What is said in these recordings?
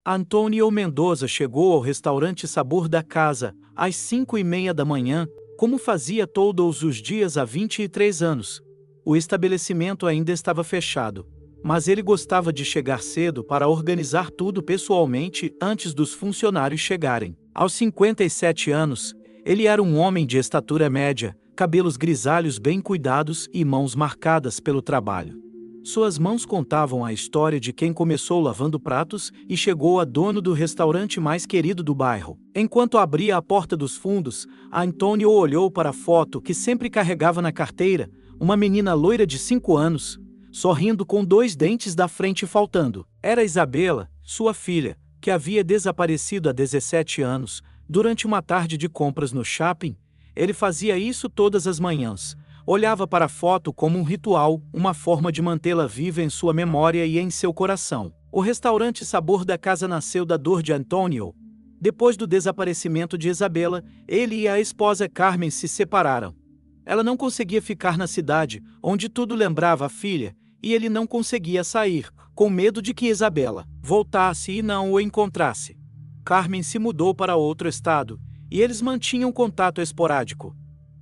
Antônio Mendoza chegou ao restaurante Sabor da Casa, às 5:30 da manhã, como fazia todos os dias há 23 anos. O estabelecimento ainda estava fechado, mas ele gostava de chegar cedo para organizar tudo pessoalmente antes dos funcionários chegarem. Aos 57 anos, ele era um homem de estatura média, cabelos grisalhos bem cuidados e mãos marcadas pelo trabalho. Suas mãos contavam a história de quem começou lavando pratos e chegou a dono do restaurante mais querido do bairro. Enquanto abria a porta dos fundos, Antônio olhou para a foto que sempre carregava na carteira, uma menina loira de 5 anos, sorrindo com 2 dentes da frente faltando. Era Isabela, sua filha, que havia desaparecido há 17 anos, durante uma tarde de compras no shopping. Ele fazia isso todas as manhãs. Olhava para a foto como um ritual, uma forma de mantê-la viva em sua memória e em seu coração. O restaurante Sabor da Casa nasceu da dor de Antônio. Depois do desaparecimento de Isabela, ele e a esposa Carmen se separaram. Ela não conseguia ficar na cidade, onde tudo lembrava a filha, e ele não conseguia sair, com medo de que Isabela voltasse e não o encontrasse. Carmen se mudou para outro estado, e eles mantinham contato esporádico.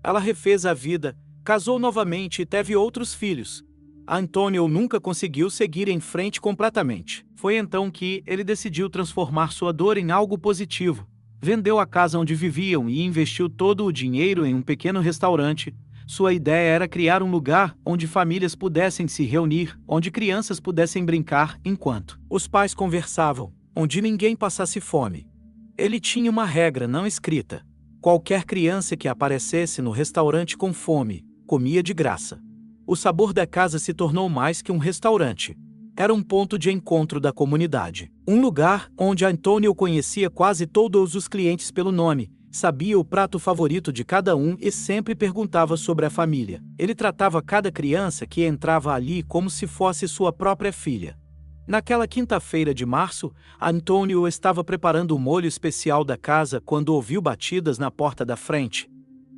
Ela refez a vida, casou novamente e teve outros filhos. Antônio nunca conseguiu seguir em frente completamente. Foi então que ele decidiu transformar sua dor em algo positivo. Vendeu a casa onde viviam e investiu todo o dinheiro em um pequeno restaurante. Sua ideia era criar um lugar onde famílias pudessem se reunir, onde crianças pudessem brincar enquanto os pais conversavam, onde ninguém passasse fome. Ele tinha uma regra não escrita: qualquer criança que aparecesse no restaurante com fome, comia de graça. O Sabor da Casa se tornou mais que um restaurante. Era um ponto de encontro da comunidade. Um lugar onde Antônio conhecia quase todos os clientes pelo nome, sabia o prato favorito de cada um e sempre perguntava sobre a família. Ele tratava cada criança que entrava ali como se fosse sua própria filha. Naquela quinta-feira de março, Antônio estava preparando o molho especial da casa quando ouviu batidas na porta da frente.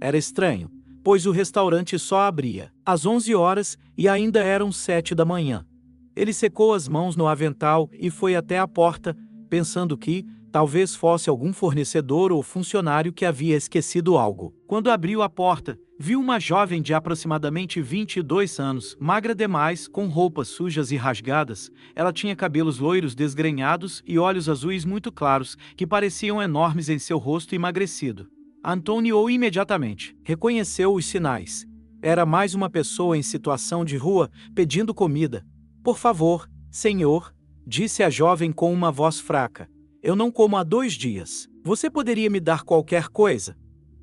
Era estranho, pois o restaurante só abria às 11 horas e ainda eram 7 da manhã. Ele secou as mãos no avental e foi até a porta, pensando que talvez fosse algum fornecedor ou funcionário que havia esquecido algo. Quando abriu a porta, viu uma jovem de aproximadamente 22 anos, magra demais, com roupas sujas e rasgadas. Ela tinha cabelos loiros desgrenhados e olhos azuis muito claros, que pareciam enormes em seu rosto emagrecido. Antônio imediatamente reconheceu os sinais. Era mais uma pessoa em situação de rua, pedindo comida. "Por favor, senhor", disse a jovem com uma voz fraca. "Eu não como há 2 dias. Você poderia me dar qualquer coisa?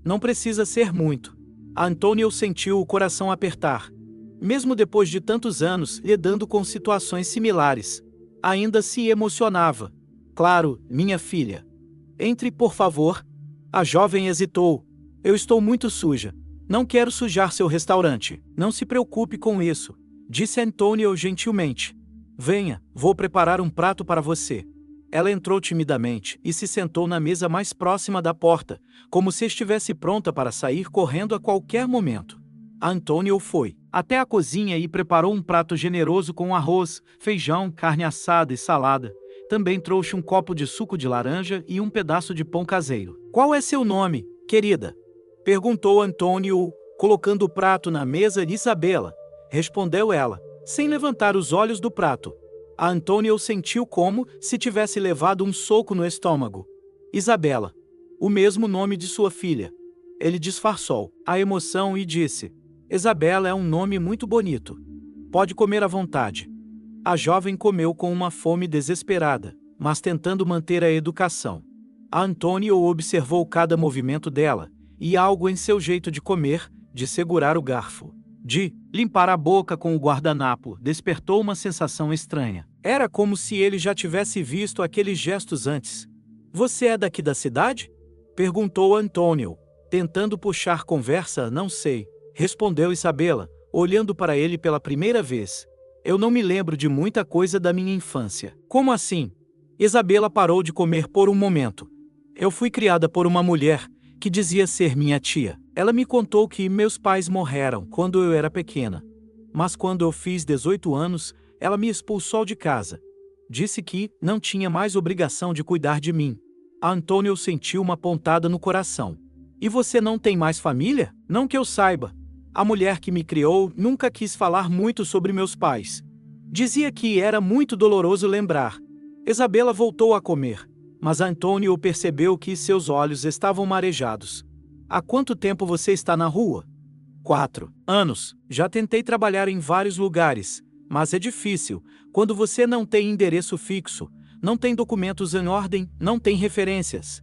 Não precisa ser muito." Antônio sentiu o coração apertar. Mesmo depois de tantos anos lidando com situações similares, ainda se emocionava. "Claro, minha filha. Entre, por favor." A jovem hesitou. "Eu estou muito suja. Não quero sujar seu restaurante." "Não se preocupe com isso", disse Antônio gentilmente. "Venha, vou preparar um prato para você." Ela entrou timidamente e se sentou na mesa mais próxima da porta, como se estivesse pronta para sair correndo a qualquer momento. Antônio foi até a cozinha e preparou um prato generoso com arroz, feijão, carne assada e salada. Também trouxe um copo de suco de laranja e um pedaço de pão caseiro. "Qual é seu nome, querida?" perguntou Antônio, colocando o prato na mesa de Isabela. Respondeu ela, sem levantar os olhos do prato. Antônio sentiu como se tivesse levado um soco no estômago. "Isabela. O mesmo nome de sua filha." Ele disfarçou a emoção e disse, "Isabela é um nome muito bonito. Pode comer à vontade." A jovem comeu com uma fome desesperada, mas tentando manter a educação. Antônio observou cada movimento dela, e algo em seu jeito de comer, de segurar o garfo, de limpar a boca com o guardanapo, despertou uma sensação estranha. Era como se ele já tivesse visto aqueles gestos antes. "Você é daqui da cidade?" perguntou Antônio, tentando puxar conversa. "Não sei", respondeu Isabela, olhando para ele pela primeira vez. "Eu não me lembro de muita coisa da minha infância." "Como assim?" Isabela parou de comer por um momento. "Eu fui criada por uma mulher que dizia ser minha tia. Ela me contou que meus pais morreram quando eu era pequena. Mas quando eu fiz 18 anos, ela me expulsou de casa. disse que não tinha mais obrigação de cuidar de mim. Antônio sentiu uma pontada no coração. E você não tem mais família? Não que eu saiba. A mulher que me criou nunca quis falar muito sobre meus pais. Dizia que era muito doloroso lembrar. Isabela voltou a comer, mas Antônio percebeu que seus olhos estavam marejados. Há quanto tempo você está na rua? 4 anos. Já tentei trabalhar em vários lugares, mas é difícil, quando você não tem endereço fixo, não tem documentos em ordem, não tem referências.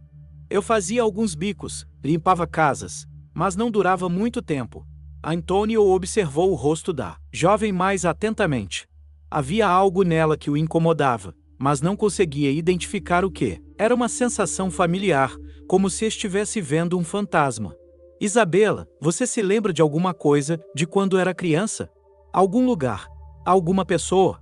Eu fazia alguns bicos, limpava casas, mas não durava muito tempo. Antônio observou o rosto da jovem mais atentamente. Havia algo nela que o incomodava, mas não conseguia identificar o que. Era uma sensação familiar, como se estivesse vendo um fantasma. Isabela, você se lembra de alguma coisa de quando era criança? Algum lugar? Alguma pessoa?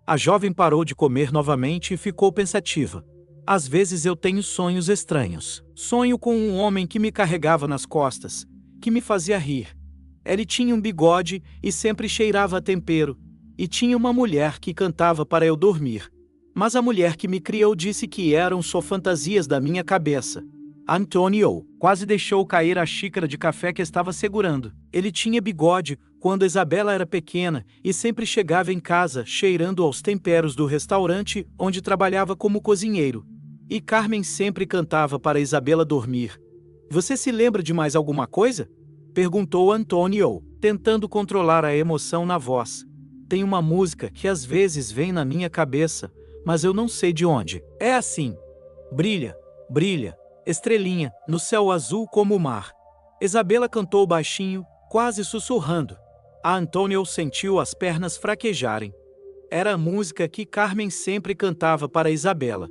A jovem parou de comer novamente e ficou pensativa. Às vezes eu tenho sonhos estranhos. Sonho com um homem que me carregava nas costas, que me fazia rir. Ele tinha um bigode e sempre cheirava a tempero. E tinha uma mulher que cantava para eu dormir. Mas a mulher que me criou disse que eram só fantasias da minha cabeça. Antônio quase deixou cair a xícara de café que estava segurando. Ele tinha bigode quando Isabela era pequena e sempre chegava em casa cheirando aos temperos do restaurante onde trabalhava como cozinheiro. E Carmen sempre cantava para Isabela dormir. Você se lembra de mais alguma coisa? Perguntou Antônio, tentando controlar a emoção na voz. Tem uma música que às vezes vem na minha cabeça, mas eu não sei de onde. É assim. Brilha, brilha, estrelinha, no céu azul como o mar. Isabela cantou baixinho, quase sussurrando. A Antônio sentiu as pernas fraquejarem. Era a música que Carmen sempre cantava para Isabela.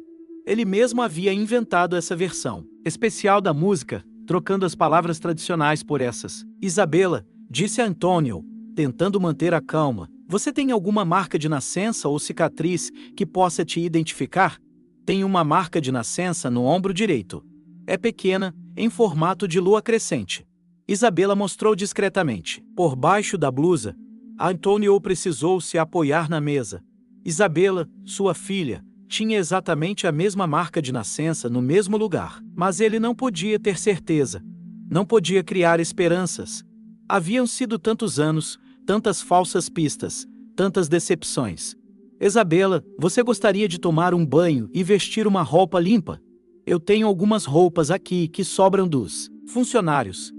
Ele mesmo havia inventado essa versão especial da música, trocando as palavras tradicionais por essas. Isabela, disse Antônio, tentando manter a calma. Você tem alguma marca de nascença ou cicatriz que possa te identificar? Tenho uma marca de nascença no ombro direito. É pequena, em formato de lua crescente. Isabela mostrou discretamente. Por baixo da blusa, Antônio precisou se apoiar na mesa. Isabela, sua filha, tinha exatamente a mesma marca de nascença no mesmo lugar. Mas ele não podia ter certeza. Não podia criar esperanças. Haviam sido tantos anos, tantas falsas pistas, tantas decepções. Isabela, você gostaria de tomar um banho e vestir uma roupa limpa? Eu tenho algumas roupas aqui que sobram dos funcionários.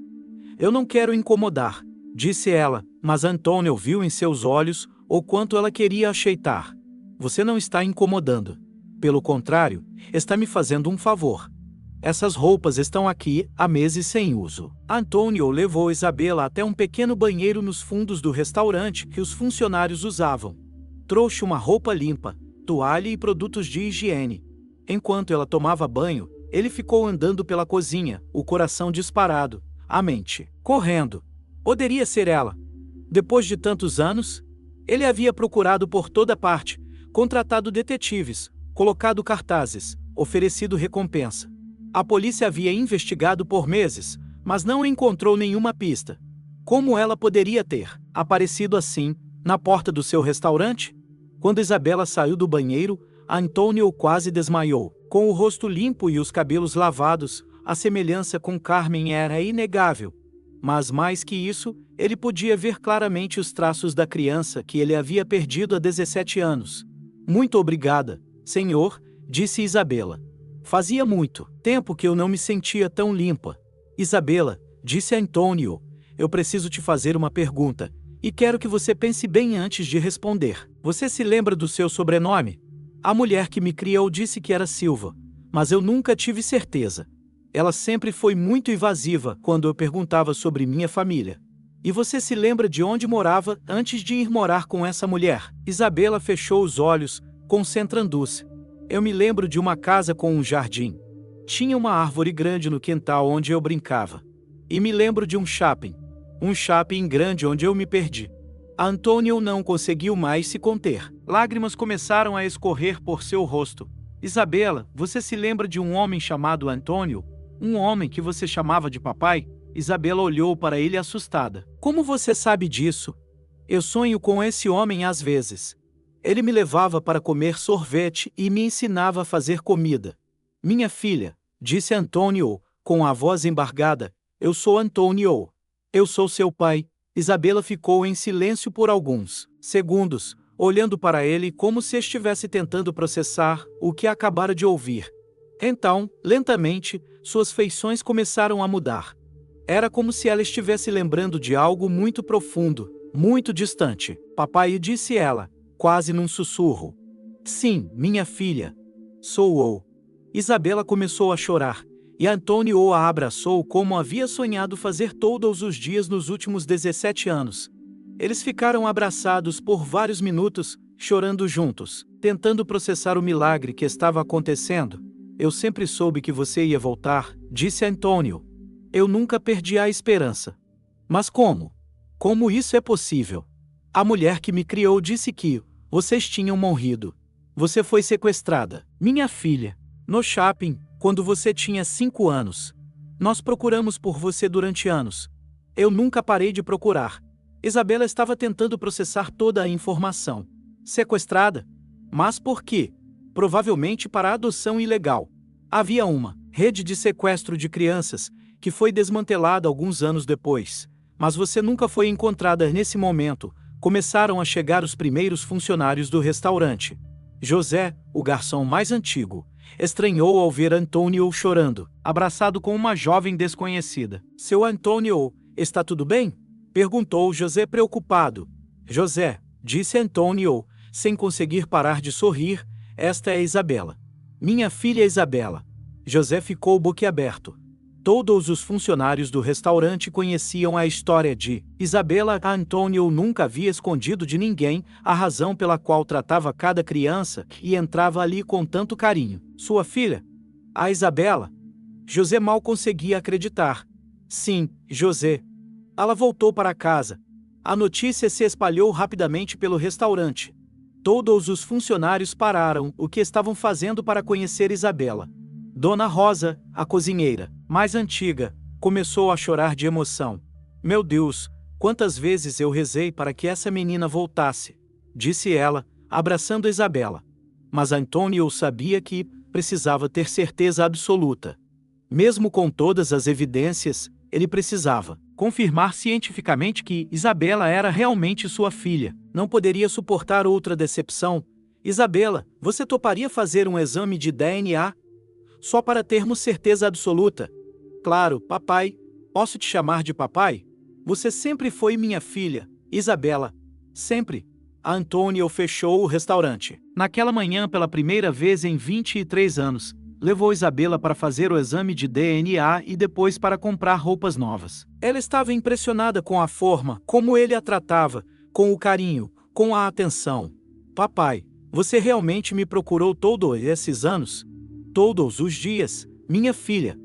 Eu não quero incomodar, disse ela, mas Antônio viu em seus olhos o quanto ela queria ajeitar. Você não está incomodando. Pelo contrário, está me fazendo um favor. Essas roupas estão aqui há meses sem uso. Antônio levou Isabela até um pequeno banheiro nos fundos do restaurante que os funcionários usavam. Trouxe uma roupa limpa, toalha e produtos de higiene. Enquanto ela tomava banho, ele ficou andando pela cozinha, o coração disparado, a mente correndo. Poderia ser ela. Depois de tantos anos, ele havia procurado por toda parte, contratado detetives, colocado cartazes, oferecido recompensa. A polícia havia investigado por meses, mas não encontrou nenhuma pista. Como ela poderia ter aparecido assim, na porta do seu restaurante? Quando Isabela saiu do banheiro, Antônio quase desmaiou. Com o rosto limpo e os cabelos lavados, a semelhança com Carmen era inegável. Mas mais que isso, ele podia ver claramente os traços da criança que ele havia perdido há 17 anos. Muito obrigada, senhor, disse Isabela. Fazia muito tempo que eu não me sentia tão limpa. Isabela, disse Antônio, eu preciso te fazer uma pergunta, e quero que você pense bem antes de responder. Você se lembra do seu sobrenome? A mulher que me criou disse que era Silva, mas eu nunca tive certeza. Ela sempre foi muito invasiva quando eu perguntava sobre minha família. E você se lembra de onde morava antes de ir morar com essa mulher? Isabela fechou os olhos, concentrando-se. Eu me lembro de uma casa com um jardim. Tinha uma árvore grande no quintal onde eu brincava. E me lembro de um shopping grande onde eu me perdi. Antônio não conseguiu mais se conter. Lágrimas começaram a escorrer por seu rosto. Isabela, você se lembra de um homem chamado Antônio? Um homem que você chamava de papai? Isabela olhou para ele assustada. Como você sabe disso? Eu sonho com esse homem às vezes. Ele me levava para comer sorvete e me ensinava a fazer comida. Minha filha, disse Antônio, com a voz embargada, eu sou Antônio. Eu sou seu pai. Isabela ficou em silêncio por alguns segundos, olhando para ele como se estivesse tentando processar o que acabara de ouvir. Então, lentamente, suas feições começaram a mudar. Era como se ela estivesse lembrando de algo muito profundo, muito distante. Papai, disse ela, quase num sussurro. Sim, minha filha. Sou eu. Isabela começou a chorar, e Antônio a abraçou como havia sonhado fazer todos os dias nos últimos 17 anos. Eles ficaram abraçados por vários minutos, chorando juntos, tentando processar o milagre que estava acontecendo. Eu sempre soube que você ia voltar, disse Antônio. Eu nunca perdi a esperança. Mas como? Como isso é possível? A mulher que me criou disse que vocês tinham morrido. Você foi sequestrada, minha filha, no shopping, quando você tinha 5 anos. Nós procuramos por você durante anos. Eu nunca parei de procurar. Isabela estava tentando processar toda a informação. Sequestrada? Mas por quê? Provavelmente para adoção ilegal. Havia uma rede de sequestro de crianças que foi desmantelada alguns anos depois. Mas você nunca foi encontrada nesse momento. Começaram a chegar os primeiros funcionários do restaurante. José, o garçom mais antigo, estranhou ao ver Antônio chorando, abraçado com uma jovem desconhecida. Seu Antônio, está tudo bem? Perguntou José preocupado. José, disse Antônio, sem conseguir parar de sorrir, esta é Isabela. Minha filha Isabela. José ficou boquiaberto. Todos os funcionários do restaurante conheciam a história de Isabela. Antônio nunca havia escondido de ninguém a razão pela qual tratava cada criança e entrava ali com tanto carinho. Sua filha? A Isabela? José mal conseguia acreditar. Sim, José. Ela voltou para casa. A notícia se espalhou rapidamente pelo restaurante. Todos os funcionários pararam o que estavam fazendo para conhecer Isabela. Dona Rosa, a cozinheira, mais antiga, começou a chorar de emoção. Meu Deus, quantas vezes eu rezei para que essa menina voltasse, disse ela, abraçando Isabela. Mas Antônio sabia que precisava ter certeza absoluta. Mesmo com todas as evidências, ele precisava confirmar cientificamente que Isabela era realmente sua filha. Não poderia suportar outra decepção. Isabela, você toparia fazer um exame de DNA? Só para termos certeza absoluta. Claro, papai. Posso te chamar de papai? Você sempre foi minha filha, Isabela. Sempre. Antônio fechou o restaurante. Naquela manhã, pela primeira vez em 23 anos, levou Isabela para fazer o exame de DNA e depois para comprar roupas novas. Ela estava impressionada com a forma como ele a tratava, com o carinho, com a atenção. Papai, você realmente me procurou todos esses anos? Todos os dias, minha filha.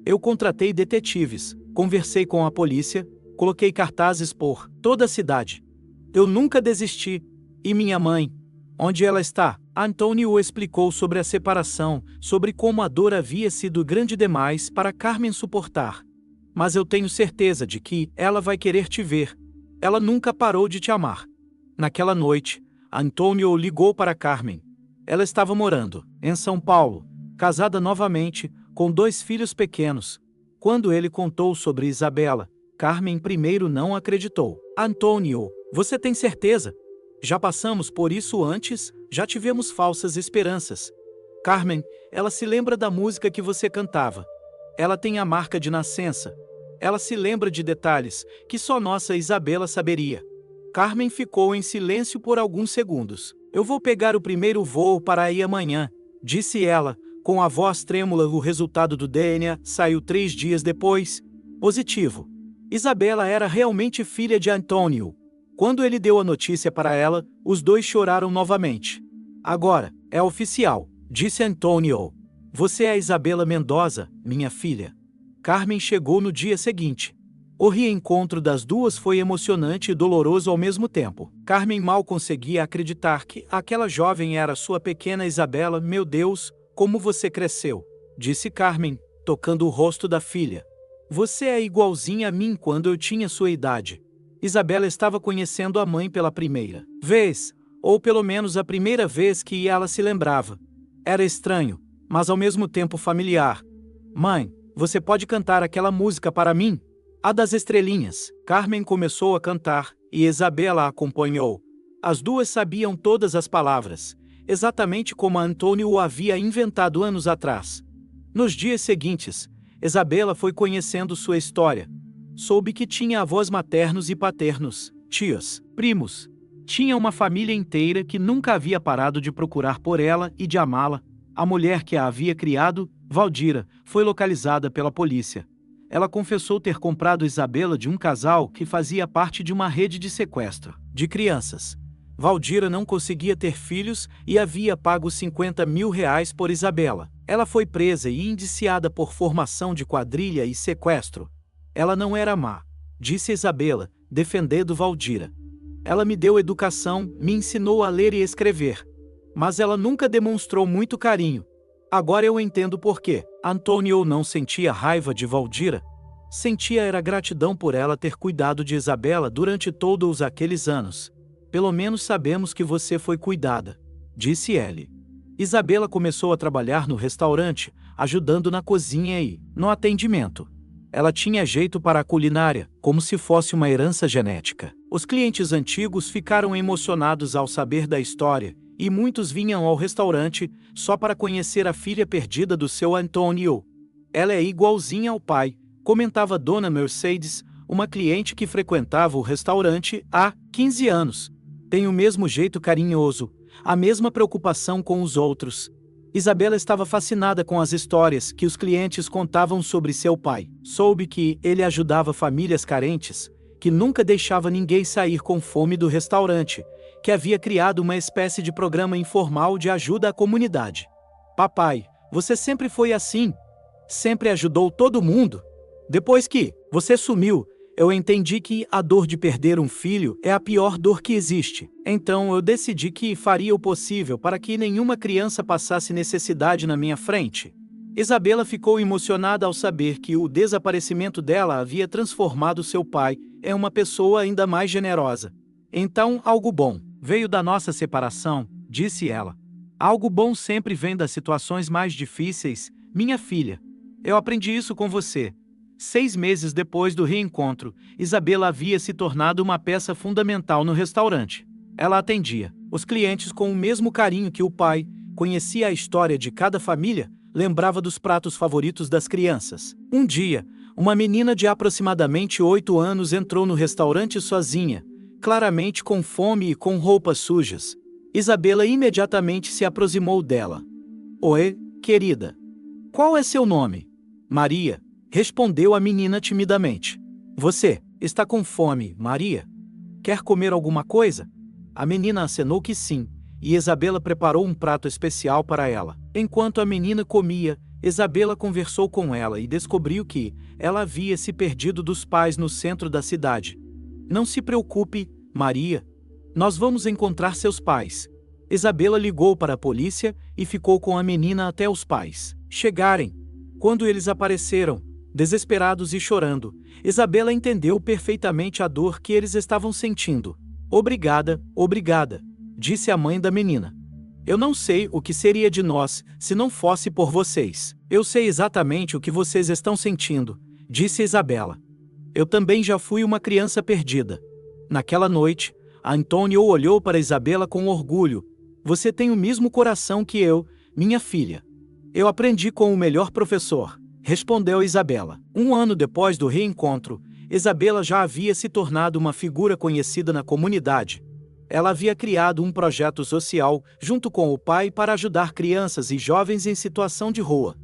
Eu contratei detetives, conversei com a polícia, coloquei cartazes por toda a cidade. Eu nunca desisti. E minha mãe? Onde ela está? Antônio explicou sobre a separação, sobre como a dor havia sido grande demais para Carmen suportar. Mas eu tenho certeza de que ela vai querer te ver. Ela nunca parou de te amar. Naquela noite, Antônio ligou para Carmen. Ela estava morando em São Paulo, casada novamente, com 2 filhos pequenos. Quando ele contou sobre Isabela, Carmen primeiro não acreditou. Antônio, você tem certeza? Já passamos por isso antes, já tivemos falsas esperanças. Carmen, ela se lembra da música que você cantava. Ela tem a marca de nascença. Ela se lembra de detalhes que só nossa Isabela saberia. Carmen ficou em silêncio por alguns segundos. Eu vou pegar o primeiro voo para aí amanhã, disse ela, com a voz trêmula. O resultado do DNA saiu 3 dias depois. Positivo. Isabela era realmente filha de Antônio. Quando ele deu a notícia para ela, os dois choraram novamente. Agora, é oficial, disse Antônio. Você é Isabela Mendoza, minha filha. Carmen chegou no dia seguinte. O reencontro das duas foi emocionante e doloroso ao mesmo tempo. Carmen mal conseguia acreditar que aquela jovem era sua pequena Isabela. Meu Deus, como você cresceu, disse Carmen, tocando o rosto da filha. Você é igualzinha a mim quando eu tinha sua idade. Isabela estava conhecendo a mãe pela primeira vez. Ou pelo menos a primeira vez que ela se lembrava. Era estranho, mas ao mesmo tempo familiar. Mãe, você pode cantar aquela música para mim? A das estrelinhas. Carmen começou a cantar, e Isabela a acompanhou. As duas sabiam todas as palavras, exatamente como Antônio o havia inventado anos atrás. Nos dias seguintes, Isabela foi conhecendo sua história. Soube que tinha avós maternos e paternos, tios, primos. Tinha uma família inteira que nunca havia parado de procurar por ela e de amá-la. A mulher que a havia criado, Valdira, foi localizada pela polícia. Ela confessou ter comprado Isabela de um casal que fazia parte de uma rede de sequestro de crianças. Valdira não conseguia ter filhos e havia pago R$50 mil por Isabela. Ela foi presa e indiciada por formação de quadrilha e sequestro. Ela não era má, disse Isabela, defendendo Valdira. Ela me deu educação, me ensinou a ler e escrever. Mas ela nunca demonstrou muito carinho. Agora eu entendo por quê. Antônio não sentia raiva de Valdira. Sentia era gratidão por ela ter cuidado de Isabela durante todos aqueles anos. Pelo menos sabemos que você foi cuidada, disse ele. Isabela começou a trabalhar no restaurante, ajudando na cozinha e no atendimento. Ela tinha jeito para a culinária, como se fosse uma herança genética. Os clientes antigos ficaram emocionados ao saber da história, e muitos vinham ao restaurante só para conhecer a filha perdida do seu Antônio. Ela é igualzinha ao pai, comentava Dona Mercedes, uma cliente que frequentava o restaurante há 15 anos. Tem o mesmo jeito carinhoso, a mesma preocupação com os outros. Isabela estava fascinada com as histórias que os clientes contavam sobre seu pai. Soube que ele ajudava famílias carentes, que nunca deixava ninguém sair com fome do restaurante, que havia criado uma espécie de programa informal de ajuda à comunidade. Papai, você sempre foi assim. Sempre ajudou todo mundo. Depois que você sumiu, eu entendi que a dor de perder um filho é a pior dor que existe. Então eu decidi que faria o possível para que nenhuma criança passasse necessidade na minha frente. Isabela ficou emocionada ao saber que o desaparecimento dela havia transformado seu pai em uma pessoa ainda mais generosa. Então, algo bom veio da nossa separação, disse ela. Algo bom sempre vem das situações mais difíceis, minha filha. Eu aprendi isso com você. 6 meses depois do reencontro, Isabela havia se tornado uma peça fundamental no restaurante. Ela atendia os clientes com o mesmo carinho que o pai, conhecia a história de cada família, lembrava dos pratos favoritos das crianças. Um dia, uma menina de aproximadamente 8 anos entrou no restaurante sozinha, claramente com fome e com roupas sujas. Isabela imediatamente se aproximou dela. Oi, querida. Qual é seu nome? Maria. Respondeu a menina timidamente. Você está com fome, Maria? Quer comer alguma coisa? A menina acenou que sim, e Isabela preparou um prato especial para ela. Enquanto a menina comia, Isabela conversou com ela e descobriu que ela havia se perdido dos pais no centro da cidade. Não se preocupe, Maria. Nós vamos encontrar seus pais. Isabela ligou para a polícia e ficou com a menina até os pais chegarem. Quando eles apareceram, desesperados e chorando, Isabela entendeu perfeitamente a dor que eles estavam sentindo. Obrigada, disse a mãe da menina. Eu não sei o que seria de nós se não fosse por vocês. Eu sei exatamente o que vocês estão sentindo, disse Isabela. Eu também já fui uma criança perdida. Naquela noite, Antônio olhou para Isabela com orgulho. Você tem o mesmo coração que eu, minha filha. Eu aprendi com o melhor professor, respondeu Isabela. 1 ano depois do reencontro, Isabela já havia se tornado uma figura conhecida na comunidade. Ela havia criado um projeto social junto com o pai para ajudar crianças e jovens em situação de rua.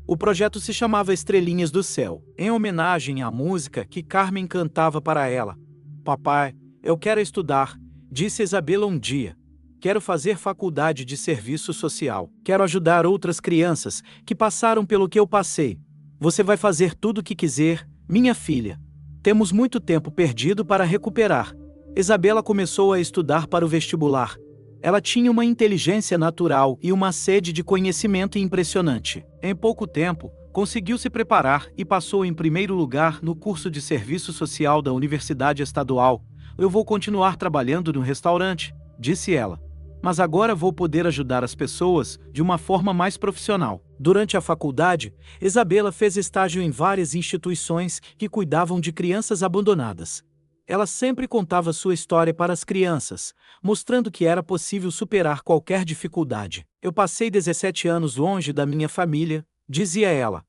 O projeto se chamava Estrelinhas do Céu, em homenagem à música que Carmen cantava para ela. Papai, eu quero estudar, disse Isabela um dia. Quero fazer faculdade de serviço social. Quero ajudar outras crianças que passaram pelo que eu passei. Você vai fazer tudo o que quiser, minha filha. Temos muito tempo perdido para recuperar. Isabela começou a estudar para o vestibular. Ela tinha uma inteligência natural e uma sede de conhecimento impressionante. Em pouco tempo, conseguiu se preparar e passou em primeiro lugar no curso de serviço social da Universidade Estadual. Eu vou continuar trabalhando no restaurante, disse ela. mas agora vou poder ajudar as pessoas de uma forma mais profissional. Durante a faculdade, Isabela fez estágio em várias instituições que cuidavam de crianças abandonadas. Ela sempre contava sua história para as crianças, mostrando que era possível superar qualquer dificuldade. Eu passei 17 anos longe da minha família, dizia ela.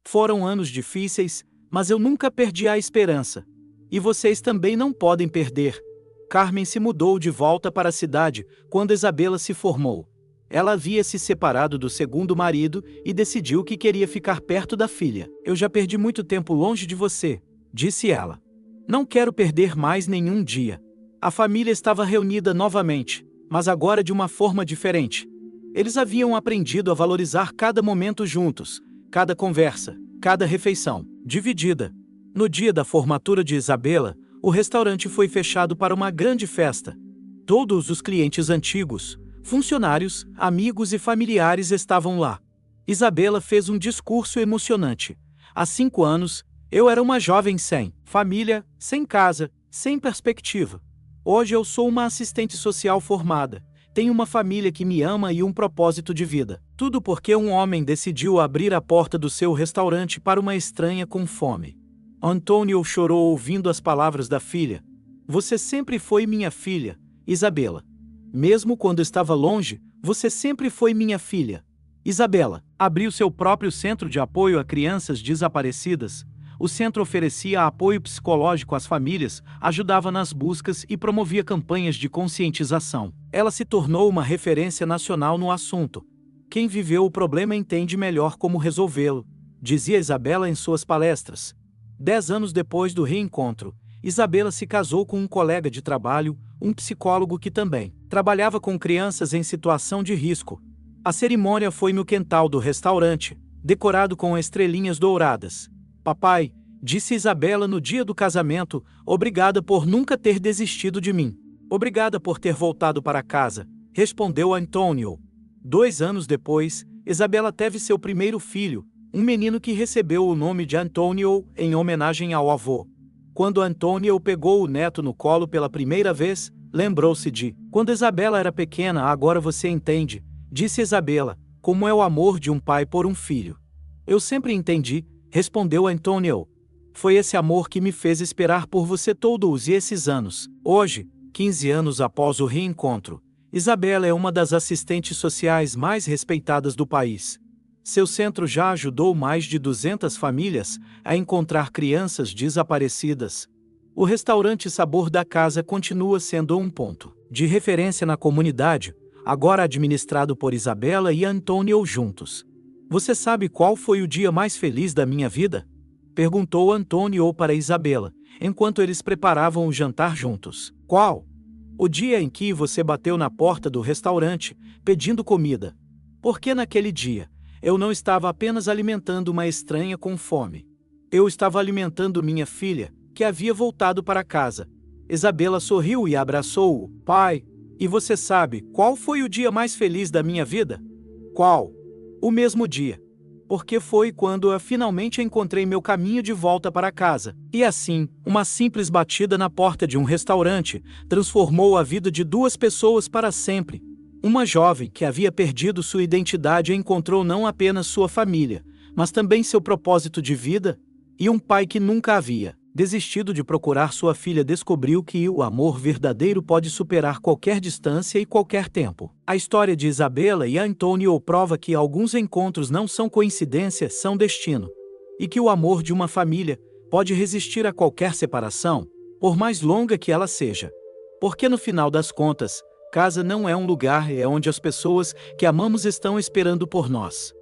Foram anos difíceis, mas eu nunca perdi a esperança. E vocês também não podem perder. Carmen se mudou de volta para a cidade quando Isabela se formou. Ela havia se separado do segundo marido e decidiu que queria ficar perto da filha. Eu já perdi muito tempo longe de você, disse ela. Não quero perder mais nenhum dia. A família estava reunida novamente, mas agora de uma forma diferente. Eles haviam aprendido a valorizar cada momento juntos, cada conversa, cada refeição, dividida. No dia da formatura de Isabela, o restaurante foi fechado para uma grande festa. Todos os clientes antigos, funcionários, amigos e familiares estavam lá. Isabela fez um discurso emocionante. Há 5 anos, eu era uma jovem sem família, sem casa, sem perspectiva. Hoje eu sou uma assistente social formada. Tenho uma família que me ama e um propósito de vida. Tudo porque um homem decidiu abrir a porta do seu restaurante para uma estranha com fome. Antônio chorou ouvindo as palavras da filha. Você sempre foi minha filha, Isabela. Mesmo quando estava longe, você sempre foi minha filha. Isabela abriu seu próprio centro de apoio a crianças desaparecidas. O centro oferecia apoio psicológico às famílias, ajudava nas buscas e promovia campanhas de conscientização. Ela se tornou uma referência nacional no assunto. Quem viveu o problema entende melhor como resolvê-lo, dizia Isabela em suas palestras. 10 anos depois do reencontro, Isabela se casou com um colega de trabalho, um psicólogo que também trabalhava com crianças em situação de risco. A cerimônia foi no quintal do restaurante, decorado com estrelinhas douradas. Papai, disse Isabela no dia do casamento, obrigada por nunca ter desistido de mim. Obrigada por ter voltado para casa, respondeu Antônio. 2 anos depois, Isabela teve seu primeiro filho, um menino que recebeu o nome de Antônio em homenagem ao avô. Quando Antônio pegou o neto no colo pela primeira vez, lembrou-se de: quando Isabela era pequena, agora você entende, disse Isabela, como é o amor de um pai por um filho. Eu sempre entendi, respondeu Antônio. Foi esse amor que me fez esperar por você todos esses anos. Hoje, 15 anos após o reencontro, Isabela é uma das assistentes sociais mais respeitadas do país. Seu centro já ajudou mais de 200 famílias a encontrar crianças desaparecidas. O restaurante Sabor da Casa continua sendo um ponto de referência na comunidade, agora administrado por Isabela e Antônio juntos. Você sabe qual foi o dia mais feliz da minha vida? Perguntou Antônio para Isabela, enquanto eles preparavam o jantar juntos. Qual? O dia em que você bateu na porta do restaurante, pedindo comida. Porque naquele dia, eu não estava apenas alimentando uma estranha com fome. Eu estava alimentando minha filha, que havia voltado para casa. Isabela sorriu e abraçou-o. Pai, e você sabe qual foi o dia mais feliz da minha vida? Qual? O mesmo dia. Porque foi quando eu finalmente encontrei meu caminho de volta para casa. E assim, uma simples batida na porta de um restaurante transformou a vida de 2 pessoas para sempre. Uma jovem que havia perdido sua identidade encontrou não apenas sua família, mas também seu propósito de vida, e um pai que nunca havia desistido de procurar sua filha descobriu que o amor verdadeiro pode superar qualquer distância e qualquer tempo. A história de Isabela e Antônio prova que alguns encontros não são coincidência, são destino, e que o amor de uma família pode resistir a qualquer separação, por mais longa que ela seja. Porque no final das contas, casa não é um lugar, é onde as pessoas que amamos estão esperando por nós.